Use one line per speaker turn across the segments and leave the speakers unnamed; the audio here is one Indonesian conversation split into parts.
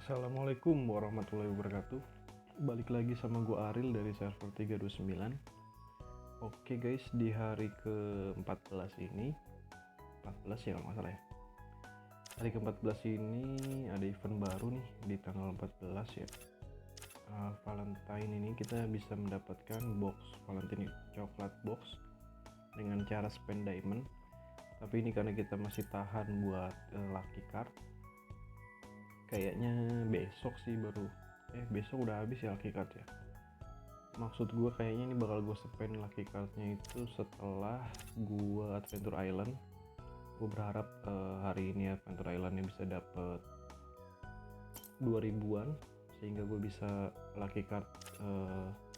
Assalamualaikum warahmatullahi wabarakatuh. Balik lagi sama gua Aril dari server 329. Oke guys, di hari ke-14 ini 14 ya kalau nggak salah ya. Hari ke-14 ini ada event baru nih di tanggal 14 ya. Valentine ini kita bisa mendapatkan box Valentine coklat box dengan cara spend diamond. Tapi ini karena kita masih tahan buat lucky card, kayaknya besok sih baru besok udah habis ya lucky card ya. Maksud gue kayaknya ini bakal gue spend lucky cardnya itu setelah gue Adventure Island. Gue berharap hari ini Adventure Islandnya bisa dapet 2000-an sehingga gue bisa lucky card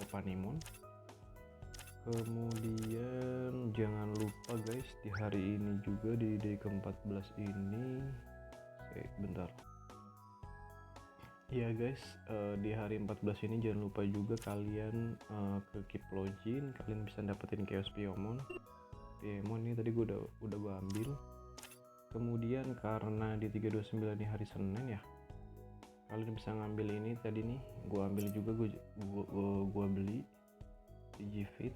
Epanimon. Kemudian jangan lupa guys, di hari ini juga di day ke-14 ini bentar ya guys, di hari 14 ini jangan lupa juga kalian ke Keep Login, kalian bisa dapetin Chaos Piemon ini tadi gue udah gue ambil. Kemudian karena di 329 ini hari Senin ya, kalian bisa ngambil ini tadi nih, gue ambil juga, gue beli di Gfit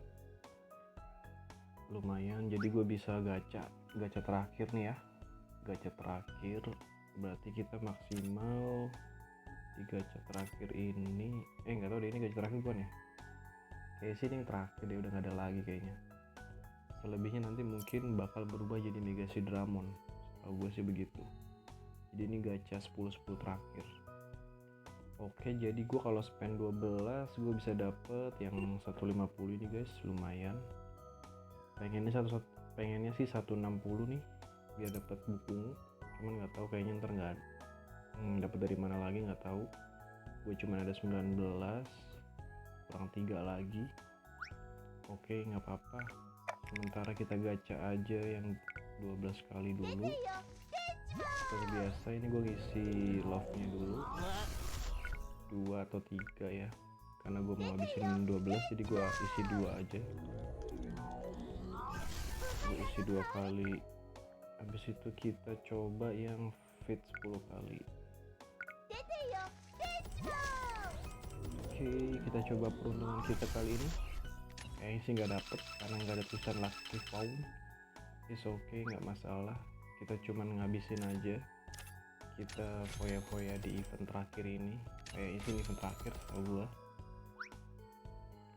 lumayan, jadi gue bisa gacha terakhir nih ya. Gacha terakhir berarti kita maksimal di gacha terakhir ini nggak tahu deh ini gacha terakhir bukan ya, kayak sih ini yang terakhir deh, udah nggak ada lagi kayaknya. Selebihnya nanti mungkin bakal berubah jadi Mega Sidramon, kalau gue sih begitu. Jadi ini gacha 10 terakhir. Oke, jadi gue kalau spend 12 gue bisa dapet yang 150 ini guys, lumayan. Pengennya sih 160 nih biar dapat buku, cuman nggak tahu kayaknya ntar nggak dapat dari mana lagi, nggak tahu. Gue cuma ada 19 kurang 3 lagi. Oke, nggak apa-apa, sementara kita gacha aja yang 12 kali dulu. Seperti biasa ini gue ngisi love nya dulu 2 atau 3 ya, karena gue mau habisin 12 jadi gue isi 2 aja. Gue isi 2 kali, habis itu kita coba yang fit 10 kali. Oke, kita coba peruntungan kita kali ini. Kayaknya sih nggak dapet karena nggak ada tulisan lucky found. It's okay, nggak masalah, kita cuman ngabisin aja. Kita foya-foya di event terakhir ini, kayaknya sih event terakhir tau gua.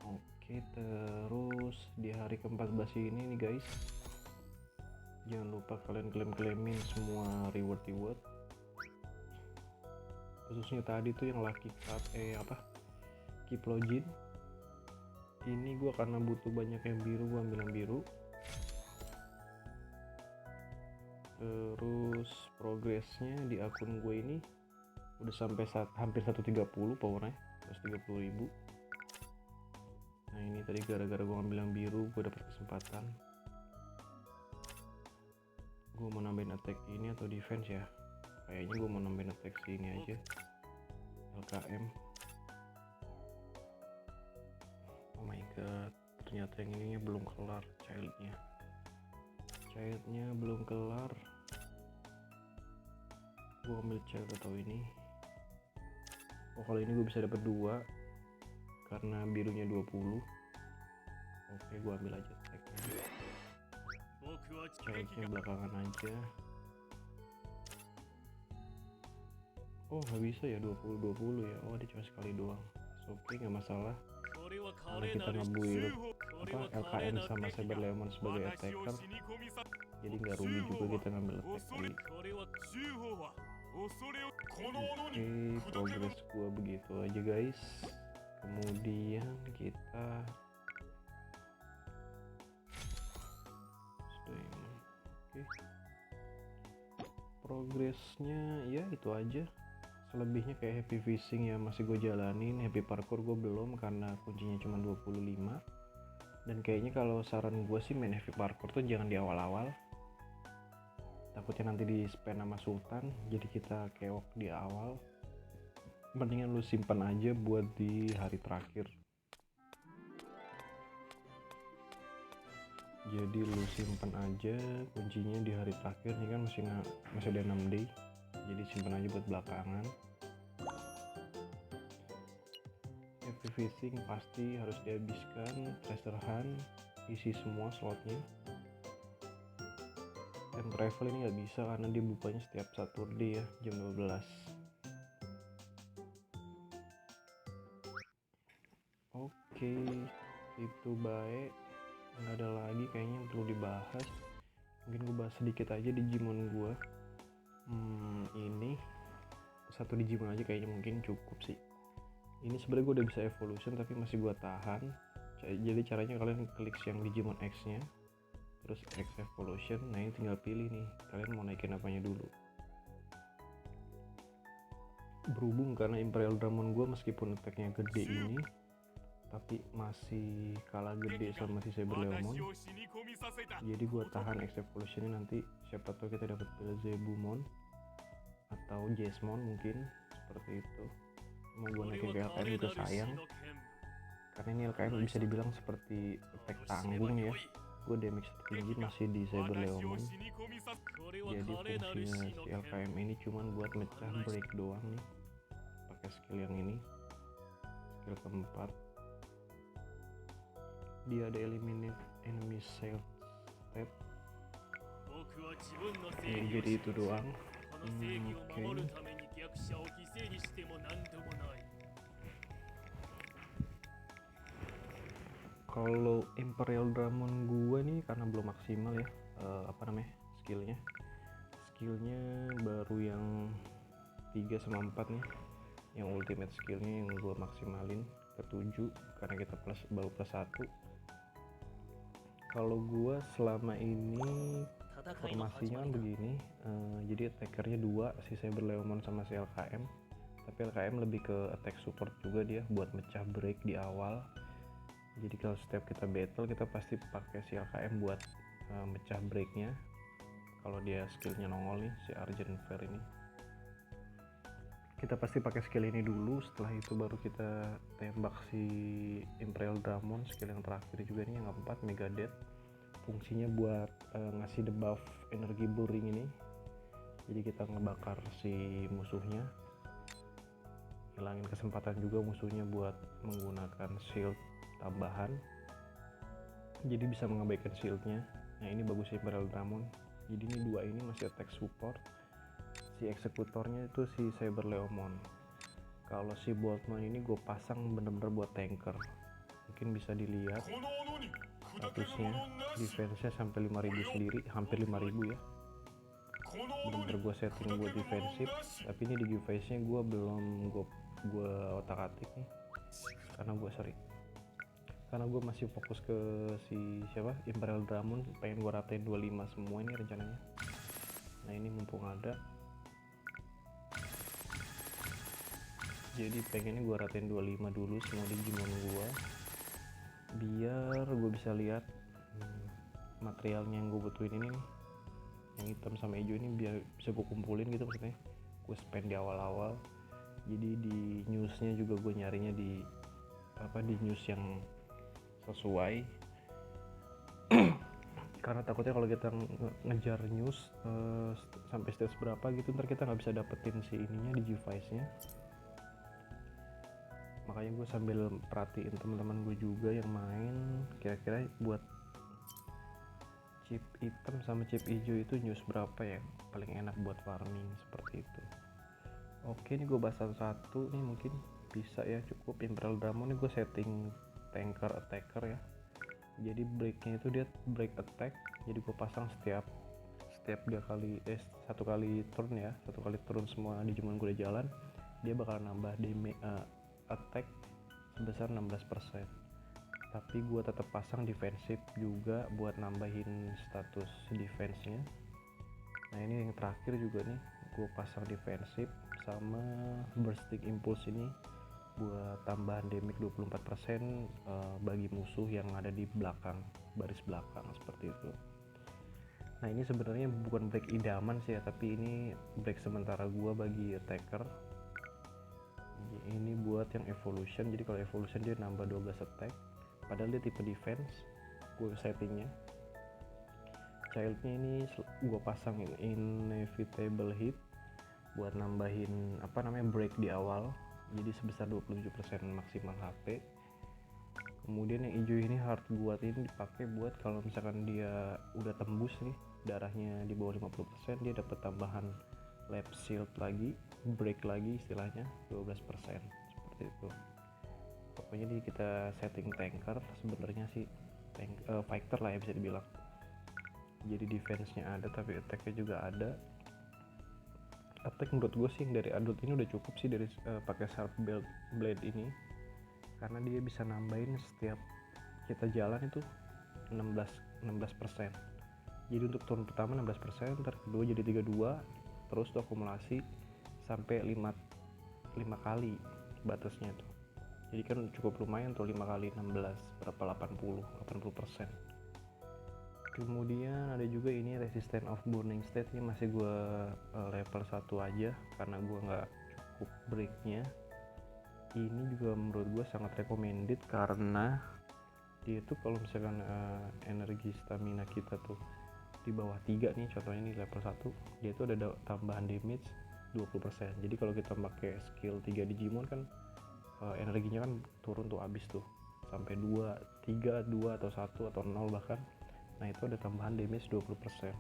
Oke, terus di hari ke-14 ini nih guys, jangan lupa kalian klaim-klaimin semua reward, khususnya tadi tuh yang lucky card Keep Login. Ini gue karena butuh banyak yang biru, gue ambil yang biru. Terus progresnya di akun gue ini udah sampai hampir 130 powernya, 130.000. Nah ini tadi gara-gara gue ambil yang biru gue dapet kesempatan. Gue mau nambahin attack ini atau defense ya, kayaknya gue mau nambahin attack sini aja, LKM. Oh my god, ternyata yang ininya belum kelar, childnya belum kelar. Gue ambil child atau ini. Oh, kalau ini gue bisa dapat 2 karena birunya 20. Oke, gue ambil aja attacknya. Childnya belakangan aja. Oh, nggak bisa ya 20 ya. Oh, dia cuma sekali doang. Oke, nggak masalah, karena kita ngebuild LKM sama Saber Lemon sebagai attacker, jadi nggak rugi juga kita ngambil attack tadi. Oke, progres gua begitu aja guys. Kemudian kita oke, progresnya ya itu aja. Selebihnya kayak happy fishing ya masih gue jalanin, happy parkour gue belum karena kuncinya cuma 25. Dan kayaknya kalau saran gue sih main happy parkour tuh jangan di awal-awal, takutnya nanti di spam sama Sultan jadi kita keok di awal. Mendingan lu simpan aja buat di hari terakhir. Jadi lu simpan aja kuncinya di hari terakhir, ini kan masih ada 6 day, jadi simpan aja buat belakangan. Happy Fishing pasti harus dihabiskan. Treasure Hunt isi semua slotnya. Time Travel ini nggak bisa karena dia bukanya setiap Saturday ya, jam 12. Oke, itu baik. Nggak ada lagi kayaknya yang perlu dibahas. Mungkin gue bahas sedikit aja Digimon gue. Ini satu Digimon aja kayaknya mungkin cukup sih. Ini sebenarnya gue udah bisa evolution tapi masih gue tahan. Jadi caranya kalian klik yang Digimon X nya, terus X evolution. Nah ini tinggal pilih nih, kalian mau naikin apanya dulu. Berhubung karena Imperial Dramon gue meskipun attack-nya gede ini, tapi masih kalah gede sama si Saber Leomon, jadi gue tahan X evolution ini. Nanti siapa tahu kita dapat Belzebumon atau Jesmon mungkin, seperti itu. Mau gue naikin ke LKM juga sayang, karena ini LKM bisa dibilang seperti attack tanggung ya. Gue damage tertinggi masih di Saber Leomon, jadi fungsinya si LKM ini cuman buat mecah break doang nih, pakai skill yang ini, skill keempat. Dia ada eliminate enemy step. Jadi itu doang. Oke. Kalau Imperial Dramon gue nih karena belum maksimal ya, skillnya baru yang 3 sama 4 nih, yang ultimate skillnya yang gue maksimalin ke 7 karena kita baru plus 1. Kalau gue selama ini formasinya kan begini, jadi attackernya 2, si Saber Leomon sama si LKM, tapi LKM lebih ke attack support juga dia, buat mecah break di awal. Jadi kalau setiap kita battle kita pasti pakai si LKM buat mecah breaknya kalau dia skillnya nongol nih, si Argent Fair ini. Kita pasti pakai skill ini dulu, setelah itu baru kita tembak si Imperial Dramon, skill yang terakhir juga nih, yang keempat Mega Death. Fungsinya buat ngasih debuff energi boring ini, jadi kita ngebakar si musuhnya, hilangin kesempatan juga musuhnya buat menggunakan shield tambahan, jadi bisa mengabaikan shieldnya. Nah ini bagus Imperial Dramon. Jadi ini dua ini masih attack support, si eksekutornya itu si Saber Leomon. Kalau si Boltman ini gue pasang bener-bener buat tanker. Mungkin bisa dilihat statusnya, defense-nya sampai 5000 sendiri, hampir 5000 ya. Bener-bener gue setting buat defensif, tapi ini di device-nya gue belum gue otak-atik nih, karena gue masih fokus ke si Imperial Dramon, pengen gue ratain 25 semua ini rencananya. Nah ini mumpung ada, jadi pengennya gue ratain 25 dulu semua Digimon gue, biar gue bisa lihat materialnya yang gue butuhin ini nih, yang hitam sama hijau ini, biar bisa gue kumpulin gitu, maksudnya gue spend di awal-awal. Jadi di newsnya juga gue nyarinya di news yang sesuai, karena takutnya kalau kita ngejar news sampai stage berapa gitu, ntar kita nggak bisa dapetin si ininya di device-nya. Makanya gue sambil perhatiin teman-teman gue juga yang main, kira-kira buat chip hitam sama chip hijau itu news berapa ya paling enak buat farming, seperti itu. Oke, ini gue bahas satu-satu nih, mungkin bisa ya cukup. Imperial Dramon ini gue setting tanker attacker ya, jadi breaknya itu dia break attack, jadi gue pasang setiap dia satu kali turun semua Digimon gue udah jalan, dia bakal nambah damage attack sebesar 16%. Tapi gue tetap pasang defensif juga buat nambahin status defense-nya. Nah ini yang terakhir juga nih, gue pasang defensif sama bursting impulse ini buat tambahan damage 24% bagi musuh yang ada di belakang, baris belakang, seperti itu. Nah ini sebenarnya bukan break idaman sih ya, tapi ini break sementara gua bagi attacker. Ini buat yang evolution, jadi kalau evolution dia nambah 12 attack, padahal dia tipe defense. Gue settingnya childnya ini gue pasang inevitable hit buat nambahin break di awal. jadi sebesar 27% maksimal HP. Kemudian yang hijau ini hard guard ini dipakai buat kalau misalkan dia udah tembus nih darahnya di bawah 50%, dia dapat tambahan lap shield lagi, break lagi istilahnya 12%, seperti itu. Pokoknya di kita setting tanker sebenarnya sih fighter lah ya bisa dibilang. Jadi defense-nya ada tapi attack-nya juga ada. Attack menurut gue sih dari adult ini udah cukup sih dari pakai sharp blade ini, karena dia bisa nambahin setiap kita jalan itu 16%. Jadi untuk turun pertama 16%, ntar kedua jadi 32, terus tuh akumulasi sampai 5 kali batasnya tuh. Jadi kan cukup lumayan tuh 5 kali 16 berapa 80%. Kemudian ada juga ini resistance of burning state, ini masih gue level 1 aja karena gue nggak cukup breaknya. Ini juga menurut gue sangat recommended karena dia tuh kalau misalkan energi stamina kita tuh di bawah 3 nih, contohnya nih level 1, dia tuh ada tambahan damage 20%. Jadi kalau kita pakai skill 3 Digimon kan energinya kan turun tuh habis tuh sampai 2, 3, 2 atau 1 atau 0 bahkan. Nah itu ada tambahan damage 20%.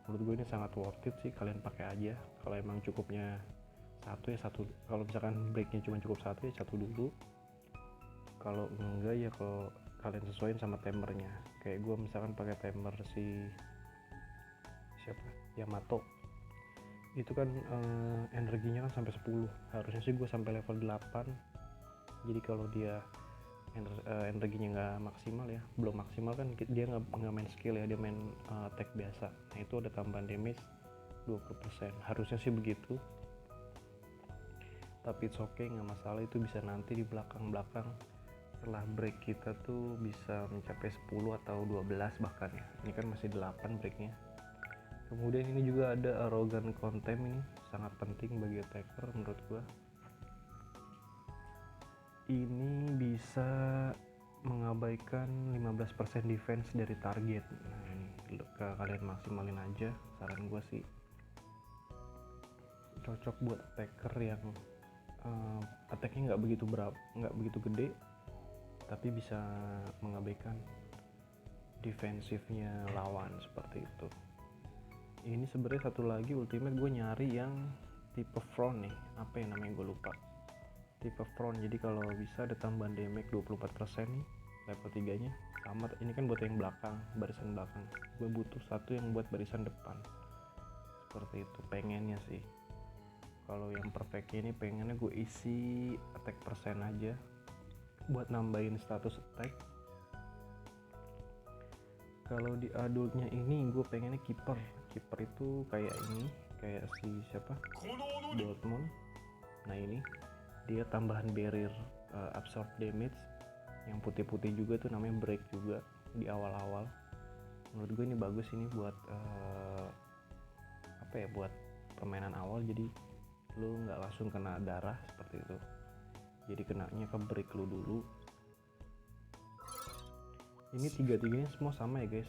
Menurut gue ini sangat worth it sih, kalian pakai aja. Kalau emang cukupnya satu ya satu, kalau misalkan breaknya cuma cukup satu ya satu dulu. Kalau enggak ya kalau kalian sesuaiin sama timernya. Kayak gue misalkan pakai timer si siapa Yamato itu kan energinya kan sampai 10, harusnya sih gue sampai level 8. Jadi kalau dia energinya nggak maksimal ya, belum maksimal kan dia nggak main skill ya, dia main attack biasa. Nah itu ada tambahan damage 20%, harusnya sih begitu, tapi it's okay, nggak masalah. Itu bisa nanti di belakang setelah break kita tuh bisa mencapai 10 atau 12 bahkan ya. Ini kan masih 8 breaknya. Kemudian ini juga ada Arrogant Contempt, ini sangat penting bagi attacker menurut gua. Ini bisa mengabaikan 15% defense dari target. Nah ini kalian maksimalin aja, saran gua sih. Cocok buat attacker yang attacknya nggak begitu gede, tapi bisa mengabaikan defensifnya lawan seperti itu. Ini sebenarnya satu lagi ultimate gue nyari yang tipe front nih, apa yang namanya gue lupa, tipe front. Jadi kalau bisa ada tambahan damage 24% nih level 3 nya sama. Ini kan buat yang belakang, barisan belakang. Gue butuh satu yang buat barisan depan, seperti itu pengennya sih. Kalau yang perfectnya ini pengennya gue isi attack persen aja buat nambahin status attack. Kalau di adultnya ini gue pengennya keeper itu kayak ini, kayak si siapa, Dortmund. Nah ini dia tambahan barrier absorb damage yang putih-putih juga tuh, namanya break juga di awal-awal. Menurut gue ini bagus ini buat apa ya, buat permainan awal. Jadi lu nggak langsung kena darah seperti itu, jadi kenanya ke break lu dulu. Ini tiga-tiganya semua sama ya guys,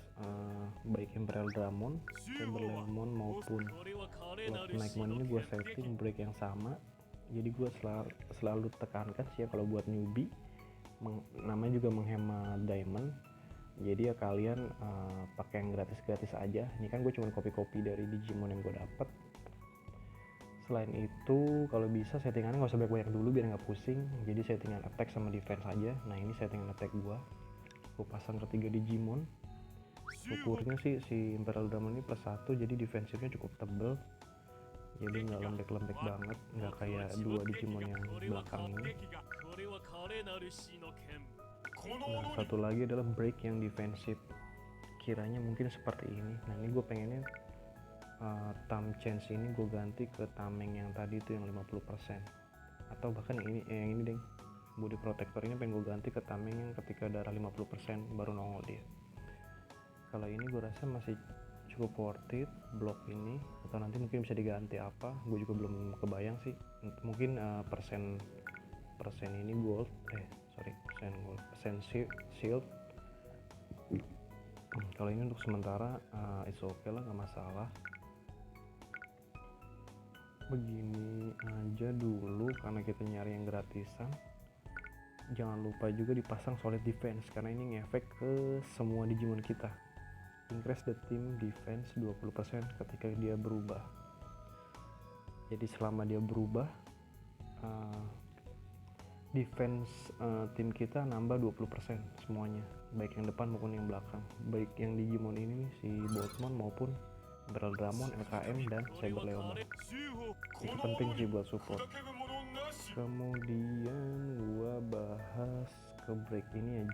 baik Imperial Dramon, Saberlemon maupun Lord Nightmon ini gue setting break yang sama. Jadi gue selalu tekankan sih ya, kalau buat newbie namanya juga menghemat diamond. Jadi ya kalian pakai yang gratis aja. Ini kan gue cuma copy dari Digimon yang gue dapet. Selain itu kalau bisa settingannya nggak usah banyak dulu biar nggak pusing. Jadi settingan attack sama defense aja. Nah ini settingan attack gue pasang ke 3 Digimon. Ukurnya sih si Imperial Dramon ini +1, jadi defensifnya cukup tebel, jadi nggak lembek-lembek banget, nggak kayak 2 Digimon yang belakang ini. Nah satu lagi adalah break yang defensif, kiranya mungkin seperti ini. Nah ini gue pengennya Tam Chance ini gue ganti ke Tameng yang tadi itu yang 50%, atau bahkan yang ini deh, body protector ini pengen gue ganti ke Tameng yang ketika darah 50% baru nongol dia. Kalau ini gue rasa masih cukup worth it blok ini, atau nanti mungkin bisa diganti apa, gue juga belum kebayang sih. Mungkin persen ini gold, persen shield. Kalau ini untuk sementara it's okay lah, nggak masalah. Begini aja dulu karena kita nyari yang gratisan. Jangan lupa juga dipasang solid defense karena ini ngefek ke semua Digimon kita. Increase the team defense 20% ketika dia berubah. Jadi selama dia berubah, defense tim kita nambah 20% semuanya, baik yang depan maupun yang belakang, baik yang Digimon ini nih, si Boltmon maupun Bereldramon, LKM, dan Cyberleomon. Itu penting sih buat support. Kemudian gua bahas ke break ini ya,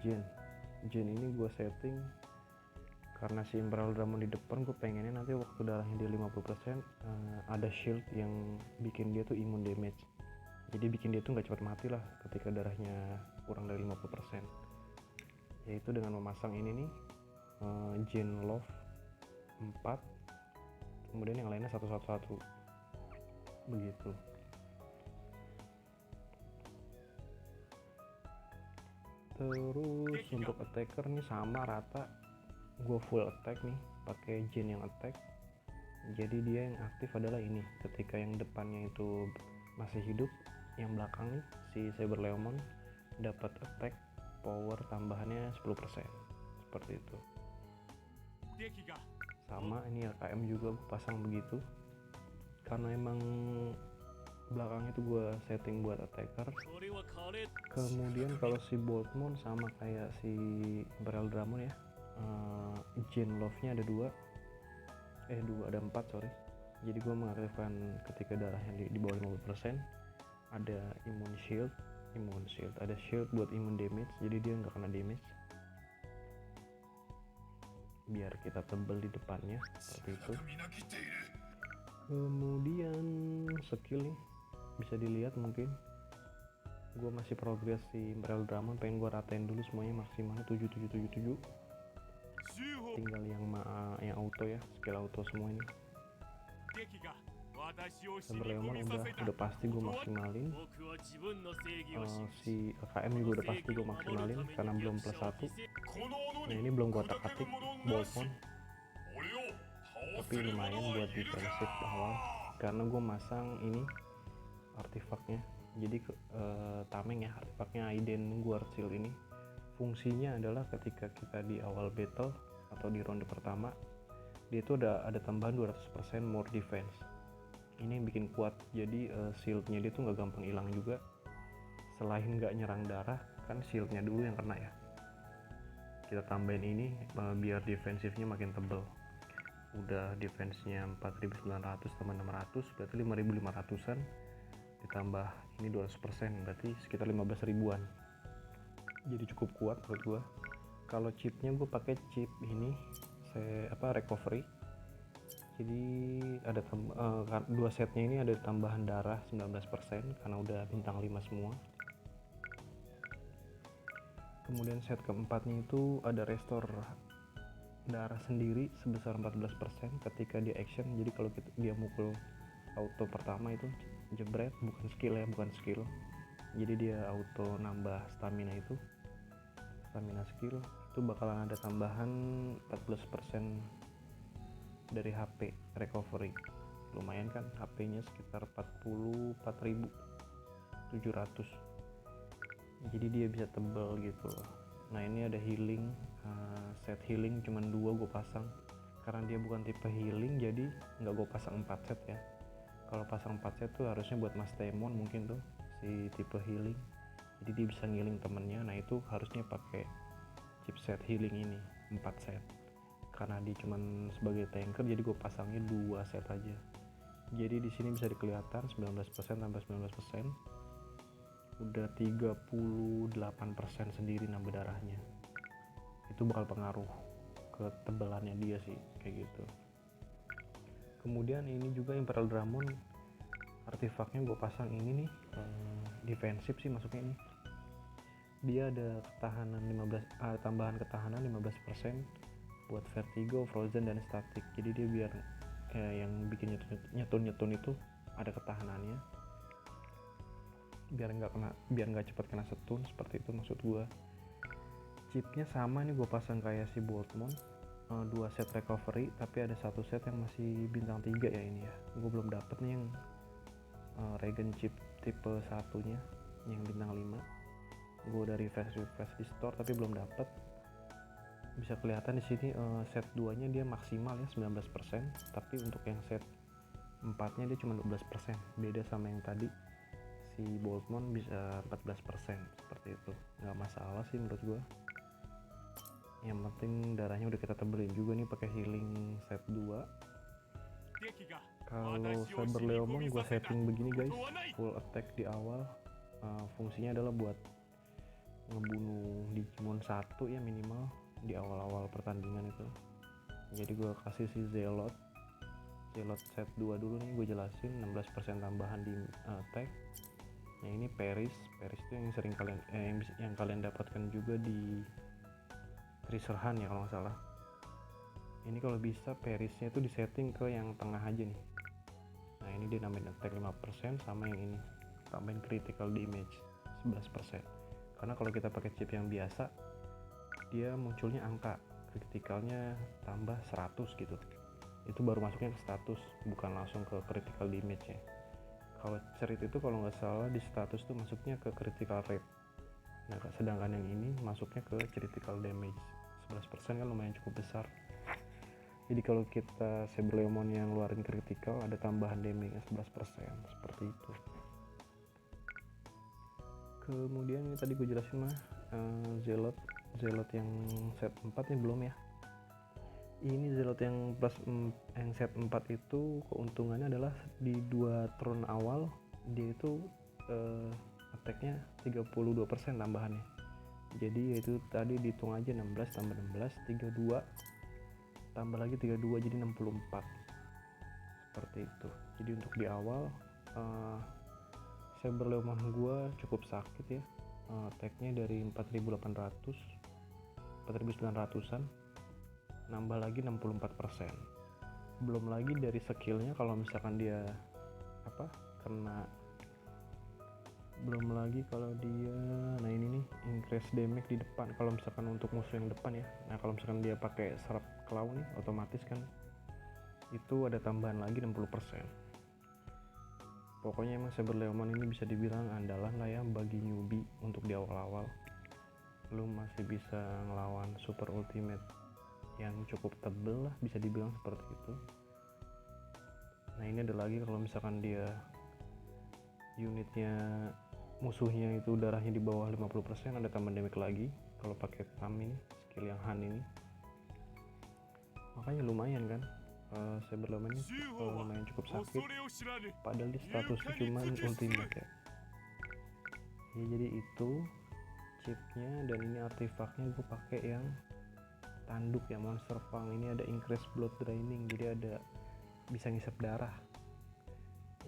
Gen ini gua setting karena si Bereldramon di depan, gue pengennya nanti waktu darahnya dia 50% ada shield yang bikin dia tuh immune damage. Jadi bikin dia tuh nggak cepat mati lah ketika darahnya kurang dari 50%. Yaitu dengan memasang ini nih, Gen Love 4, kemudian yang lainnya 111 begitu. Terus untuk attacker nih sama rata, gue full attack nih pakai Gen yang attack. Jadi dia yang aktif adalah ini ketika yang depannya itu masih hidup, yang belakang nih si Cyberleomon dapat attack power tambahannya 10%, seperti itu. Sama ini LKM juga gue pasang begitu karena emang belakang itu gue setting buat attacker. Kemudian kalau si Boltmon sama kayak si Bereldramon ya, Gen Love-nya ada 4 sorry. Jadi gue mengaktifkan ketika darahnya di bawah 50%, ada immune shield, ada shield buat immune damage, jadi dia nggak kena damage biar kita tebel di depannya, seperti itu. Kemudian skill nih bisa dilihat, mungkin gue masih progres si Bereldramon, pengen gue ratain dulu semuanya maksimalnya 7777. Tinggal yang auto ya, skill auto semua ini. Cyberleomon udah pasti gue maksimalin. Si KM juga udah pasti gue maksimalin karena belum plus 1. Nah ini belum gue otak-atik Boltmon, tapi lumayan buat defensif awal karena gue masang ini artifaknya. Jadi tameng ya, artifaknya Aiden Guard Shield ini fungsinya adalah ketika kita di awal battle atau di ronde pertama, dia itu ada tambahan 200% more defense. Ini yang bikin kuat, jadi shieldnya dia tuh nggak gampang hilang juga. Selain nggak nyerang darah, kan shieldnya dulu yang kena ya, kita tambahin ini biar defensifnya makin tebel. Udah defense-nya 4900 tambah 600 berarti 5500-an, ditambah ini 200% berarti sekitar 15 ribuan. Jadi cukup kuat menurut gua. Kalau chipnya gue pakai chip ini recovery. Jadi ada dua setnya ini ada tambahan darah 19% karena udah bintang 5 semua. Kemudian set keempatnya itu ada restore darah sendiri sebesar 14% ketika dia action. Jadi kalau dia mukul auto pertama itu jebret, bukan skill. Jadi dia auto nambah stamina skill itu bakalan ada tambahan 14% dari HP recovery. Lumayan kan, HP-nya sekitar 44.700. Jadi dia bisa tebel gitu. Nah ini ada healing, set healing cuman 2 gue pasang karena dia bukan tipe healing, jadi nggak gue pasang 4 set ya. Kalau pasang 4 set tuh harusnya buat Mas Demon mungkin tuh si tipe healing, jadi dia bisa ngiling temennya. Nah itu harusnya pakai chipset healing ini 4 set karena dia cuman sebagai tanker, jadi gue pasangnya 2 set aja. Jadi di sini bisa kelihatan 19% tambah 19% udah 38% sendiri nambah darahnya. Itu bakal pengaruh ke tebelannya dia sih, kayak gitu. Kemudian ini juga Imperial Dramon, artifaknya gue pasang ini nih, defensif sih masuknya ini. Dia ada ketahanan tambahan ketahanan 15% buat vertigo, frozen, dan static. Jadi dia biar yang bikin nyetun itu ada ketahanannya, biar nggak cepat kena setun, seperti itu maksud gue. Chipnya sama nih gue pasang kayak si Boltmon, 2 set recovery, tapi ada 1 set yang masih bintang 3 ya ini ya. Gue belum dapet nih yang regen chip tipe satunya yang bintang 5. Gue udah refresh di store tapi belum dapet. Bisa kelihatan di sini set 2 nya dia maksimal ya 19%, tapi untuk yang set 4 nya dia cuma 12%, beda sama yang tadi si Boltmon bisa 14%. Seperti itu, nggak masalah sih menurut gue. Yang penting darahnya udah kita tebelin juga nih pakai healing set 2. Kalau Saber Leomon gue setting begini guys, full attack di awal. Fungsinya adalah buat ngebunuh Digimon 1 ya minimal di awal-awal pertandingan itu. Jadi gue kasih si Zealot set 2 dulu nih, gue jelasin 16% tambahan di attack. Nah ini Paris itu yang sering kalian yang kalian dapatkan juga di Treasure Hunt ya kalau nggak salah. Ini kalau bisa Parisnya itu disetting ke yang tengah aja nih. Nah ini dia nambahin attack 5%, sama yang ini tambahin critical damage 11%. Karena kalau kita pakai chip yang biasa dia munculnya angka kritikalnya tambah 100 gitu, itu baru masuknya ke status, bukan langsung ke critical damage ya. Kalau cerit itu kalau nggak salah di status tuh masuknya ke critical rate. Nah sedangkan yang ini masuknya ke critical damage 11%, kan lumayan cukup besar. Jadi kalau kita Saber Leomon yang ngeluarin critical ada tambahan damage 11%, seperti itu. Kemudian ini tadi gue jelasin mah Zealot yang set 4 nya belum ya. Ini Zealot yang plus yang set 4 itu keuntungannya adalah di 2 turn awal dia itu attack-nya 32% tambahannya. Jadi yaitu tadi dihitung aja 16 tambah 16 32 tambah lagi 32 jadi 64. Seperti itu. Jadi untuk di awal Saber Leomon gue cukup sakit ya. Attack-nya dari 4.900-an nambah lagi 64%. Belum lagi dari skillnya kalau misalkan dia kena, belum lagi kalau dia nah ini nih increase damage di depan kalau misalkan untuk musuh yang depan ya. Nah kalau misalkan dia pakai serap claw nih otomatis kan itu ada tambahan lagi 60%. Pokoknya emang Saber Leomon ini bisa dibilang andalan lah ya bagi newbie untuk di awal-awal. Lu masih bisa ngelawan super ultimate yang cukup tebel lah, bisa dibilang seperti itu. Nah ini ada lagi kalau misalkan dia unitnya musuhnya itu darahnya di bawah 50%, ada tambahan damage lagi kalau pakai Tam ini, skill yang Han ini. Makanya lumayan kan, Saber Leomon ini lumayan cukup sakit, padahal di statusnya cuma ultimate ya. Jadi itu chipnya, dan ini artefaknya gue pakai yang tanduk ya, Monster Fang. Ini ada increase blood draining, jadi ada bisa ngisep darah.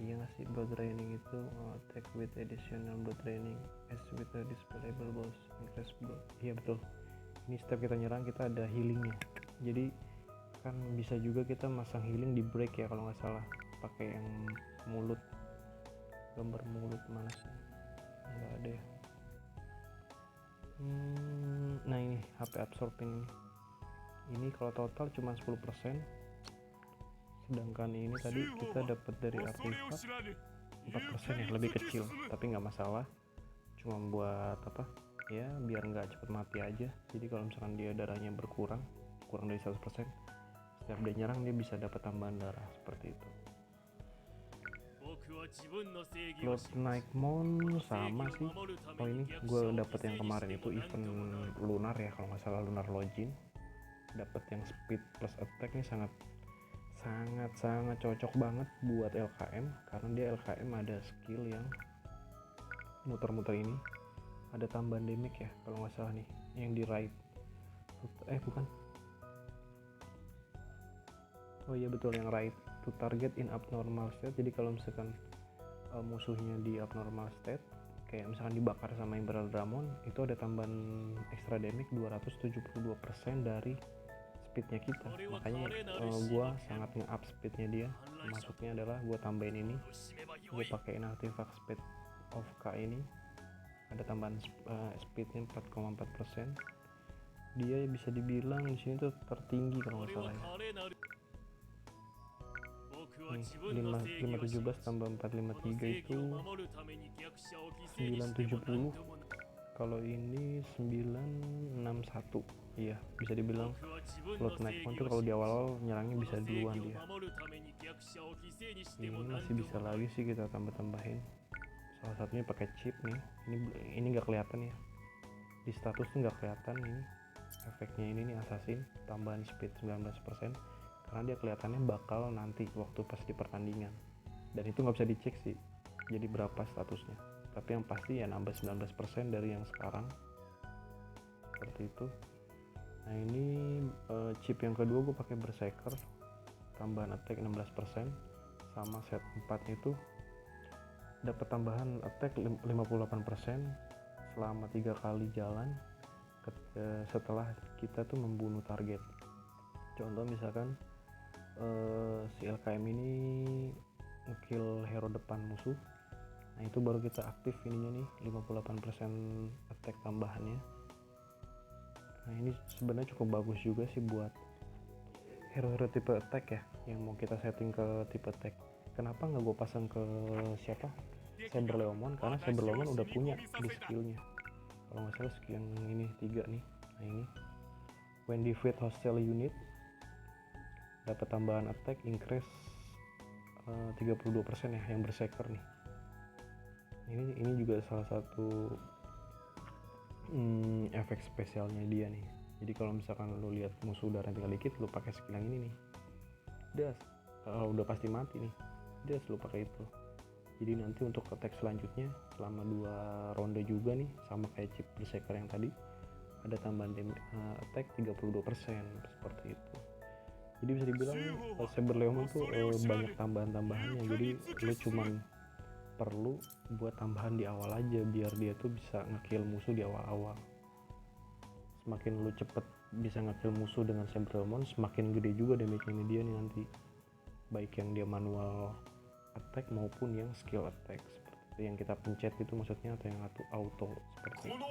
Iya nggak sih, blood draining itu attack with additional blood draining as with a displayable boss increase blood. Iya betul, ini setiap kita nyerang kita ada healingnya. Jadi kan bisa juga kita masang healing di break ya kalau nggak salah, pakai yang mulut, gambar mulut mana sih, nggak ada ya. Nah ini HP absorb ini kalau total cuma 10%, sedangkan ini tadi kita dapat dari artefak 4% ya, lebih kecil, tapi nggak masalah, cuma buat ya biar nggak cepet mati aja. Jadi kalau misalkan dia darahnya kurang dari 100%, setiap dia nyerang dia bisa dapat tambahan darah, seperti itu. Lord Nightmon sama sih. Oh ini gue dapet yang kemarin itu event lunar ya kalau nggak salah, lunar login. Dapat yang speed plus attack nih sangat cocok banget buat LKM, karena dia LKM ada skill yang muter-muter ini, ada tambahan damage ya kalau nggak salah nih, yang di right bukan, oh iya betul, yang right to target in abnormal state. Jadi kalau misalkan musuhnya di abnormal state, kayak misalkan dibakar sama Emerald Dramon, itu ada tambahan extra damage 272% dari speednya kita. Makanya gue sangat nge-up speednya dia. Masuknya adalah gue tambahin ini, gue pakein artefak speed of K ini, ada tambahan speednya 4,4%. Dia bisa dibilang di sini tuh tertinggi kalau nggak salah ya. nih 517 tambah 453 itu 970. Kalau ini 961. Iya, bisa dibilang slot Nightmon tuh kalau di awal nyerangnya bisa duluan dia. Ini masih bisa lagi sih kita tambah-tambahin. Salah satunya pakai chip nih. Ini nggak kelihatan ya. Di status tuh nggak kelihatan ini. Efeknya ini nih assassin tambahan speed 19% karena dia kelihatannya bakal nanti waktu pas di pertandingan. Dan itu nggak bisa dicek sih. Jadi berapa statusnya. Tapi yang pasti ya nambah 19% dari yang sekarang. Seperti itu. Nah ini chip yang kedua gue pakai Berserker tambahan attack 16%, sama set 4 itu dapat tambahan attack 58% selama 3 kali jalan setelah kita tuh membunuh target. Contoh misalkan si LKM ini ngekill hero depan musuh, nah itu baru kita aktif ininya nih 58% attack tambahannya. Nah ini sebenarnya cukup bagus juga sih buat hero-hero tipe attack ya, yang mau kita setting ke tipe attack. Kenapa nggak gue pasang ke siapa? Saber Leomon, karena Saber Leomon udah punya di skillnya. Kalau nggak salah skill yang ini 3 nih. Nah ini when defeat hostile unit dapat tambahan attack increase 32% ya, yang Berserker nih. Ini juga salah satu efek spesialnya dia nih. Jadi kalau misalkan lu lihat musuh udah tinggal dikit, lu pakai skill yang ini nih, das udah pasti mati nih, das lu pakai itu. Jadi nanti untuk attack selanjutnya selama 2 ronde juga nih, sama kayak chip Berserker yang tadi, ada tambahan attack 32% seperti itu. Jadi bisa dibilang Saber Leomon tuh banyak tambahan-tambahannya. Jadi lu cuman perlu buat tambahan di awal aja biar dia tuh bisa ngekill musuh di awal-awal. Semakin lu cepet bisa ngekill musuh dengan Saber Leomon, semakin gede juga damage-nya dia nih nanti, baik yang dia manual attack maupun yang skill attack seperti yang kita pencet itu maksudnya, atau yang auto seperti itu.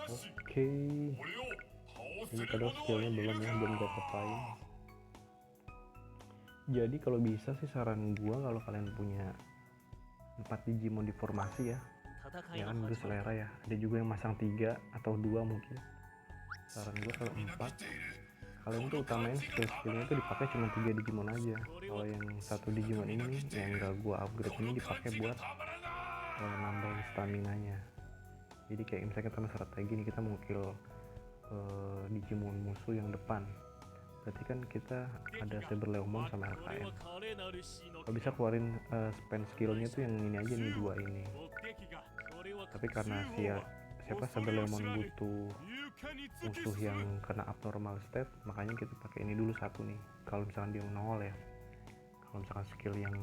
Oke, ini padahal skillnya belum dapetain. Jadi kalau bisa sih saran gua, kalau kalian punya 4 Digimon di formasi ya kan itu selera ya, ada juga yang masang 3 atau 2 mungkin. Saran gua kalau 4, kalian tuh utamain skill-skillnya itu dipakai cuma 3 Digimon aja. Kalau yang 1 Digimon ini nih yang enggak gua upgrade ini dipakai buat nambahin stamina-nya. Jadi kayak misalnya kita strategi nih, kita mau kill Digimon musuh yang depan, berarti kan kita ada Saber Leomon sama LKM. Kalau bisa keluarin spend skillnya tuh yang ini aja nih, 2 ini. Tapi karena siapa Saber Leomon butuh musuh yang kena abnormal state, makanya kita pakai ini dulu 1 nih. Kalau misalkan dia nongol ya, kalau misalkan skill yang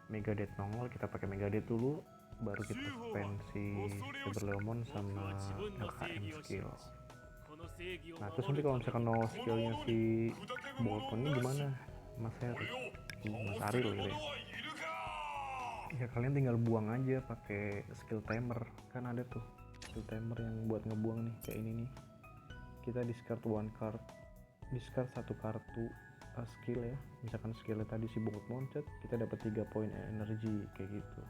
Mega Death nongol, kita pakai Mega Death dulu, baru kita spend si Saber Leomon sama LKM skill. Nah terus nanti kalau misalkan nongol skillnya si Bolton ini gimana Mas Aril gitu ya, kalian tinggal buang aja pakai skill timer. Kan ada tuh skill timer yang buat ngebuang nih, kayak ini nih, kita discard 1 card, discard 1 kartu skill ya. Misalkan skillnya tadi si Bolton, kita dapat 3 poin energi kayak gitu.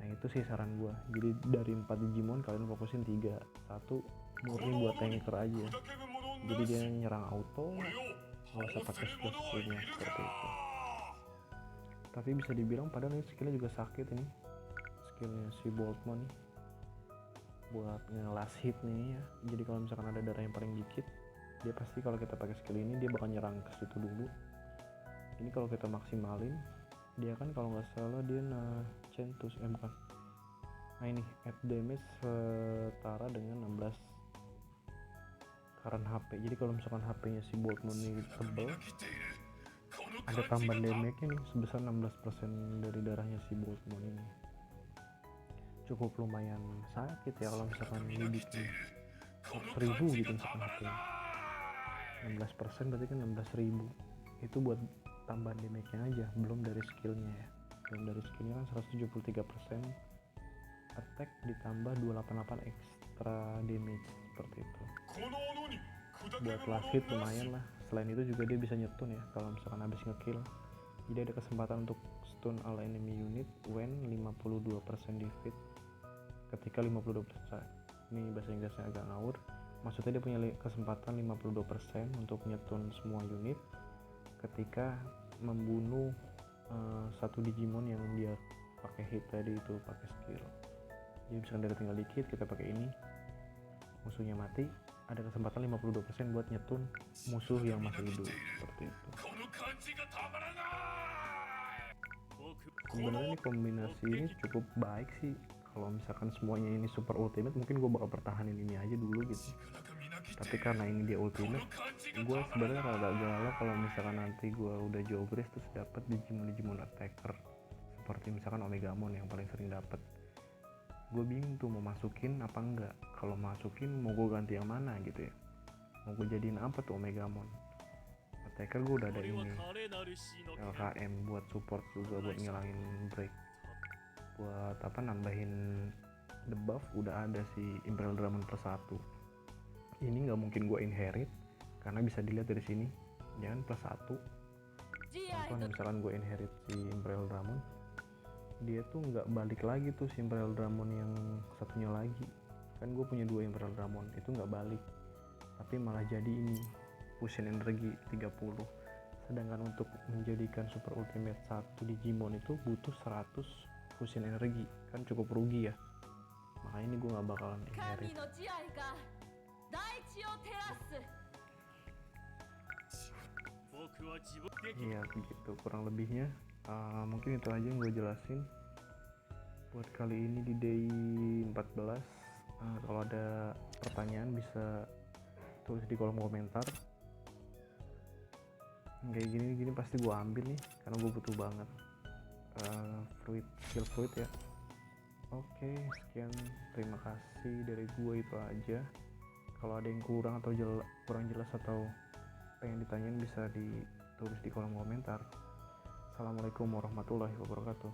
Nah itu sih saran gua. Jadi dari 4 Digimon kalian fokusin 3, 1 murni buat tanker aja, jadi dia nyerang auto, nggak usah pakai skillnya seperti itu. Tapi bisa dibilang padahal ini skillnya juga sakit, ini skillnya si Boltman nih buat nge-last hit nih ya. Jadi kalau misalkan ada darah yang paling dikit, dia pasti kalau kita pakai skill ini dia bakal nyerang ke situ dulu. Ini kalau kita maksimalin, dia kan kalau nggak salah dia Centus bukan. Nah ini add damage setara dengan 16 current HP. Jadi kalau misalkan HP-nya si Boltman ini tebel, ada tambahan damage-nya nih sebesar 16% dari darahnya si Boltman ini. Cukup lumayan sakit ya kalau misalkan dibikin 100.000 gitu misalkan HP-nya. 16% berarti kan 16.000. Itu buat tambahan damage-nya aja, belum dari skillnya ya. Belum dari skillnya kan 173% attack ditambah 288 extra damage seperti itu. Buat last hit lumayan lah, selain itu juga dia bisa nyetun ya kalau misalkan habis ngekill. Jadi ada kesempatan untuk stun all enemy unit when 52% defeat. Ketika 52%, ini bahasa Inggrisnya agak ngawur, maksudnya dia punya kesempatan 52% untuk nyetun semua unit ketika membunuh satu Digimon yang dia pakai hit tadi itu, pakai skill. Jadi misalkan dia tinggal dikit, kita pakai ini, musuhnya mati, ada kesempatan 52% buat nyetun musuh yang masih hidup, seperti itu. Sebenarnya ini kombinasi ini cukup baik sih. Kalau misalkan semuanya ini super ultimate, mungkin gue bakal pertahanin ini aja dulu gitu. Tapi karena ini dia ultimate, gue sebenarnya rada galau kalau misalkan nanti gue udah jogres terus dapat Digimon attacker seperti misalkan Omegamon yang paling sering dapat. Gue bingung tuh mau masukin apa enggak. Kalau masukin mau gue ganti yang mana gitu ya, mau gue jadiin apa tuh Omegamon. Attacker gue udah ada ini LKM buat support juga, buat ngilangin break, buat apa nambahin debuff udah ada si Imperial Dramon +1. Ini nggak mungkin gue inherit karena bisa dilihat dari sini, jangan +1. Contoh misalkan gue inherit si Imperial Dramon, dia tuh nggak balik lagi tuh si Imperial Dramon yang satunya lagi. Kan gue punya 2 Imperial Dramon, itu nggak balik, tapi malah jadi ini fusion energi 30. Sedangkan untuk menjadikan super ultimate 1 Digimon itu butuh 100 fusion energi, kan cukup rugi ya. Makanya ini gue nggak bakalan inherit. Iya begitu kurang lebihnya. Mungkin itu aja yang gue jelasin buat kali ini di day 14. Kalau ada pertanyaan bisa tulis di kolom komentar. Kayak gini pasti gue ambil nih karena gue butuh banget skill fluid ya. Oke, sekian, terima kasih dari gue, itu aja. Kalau ada yang kurang atau kurang jelas atau pengen ditanyain bisa ditulis di kolom komentar. Assalamualaikum warahmatullahi wabarakatuh.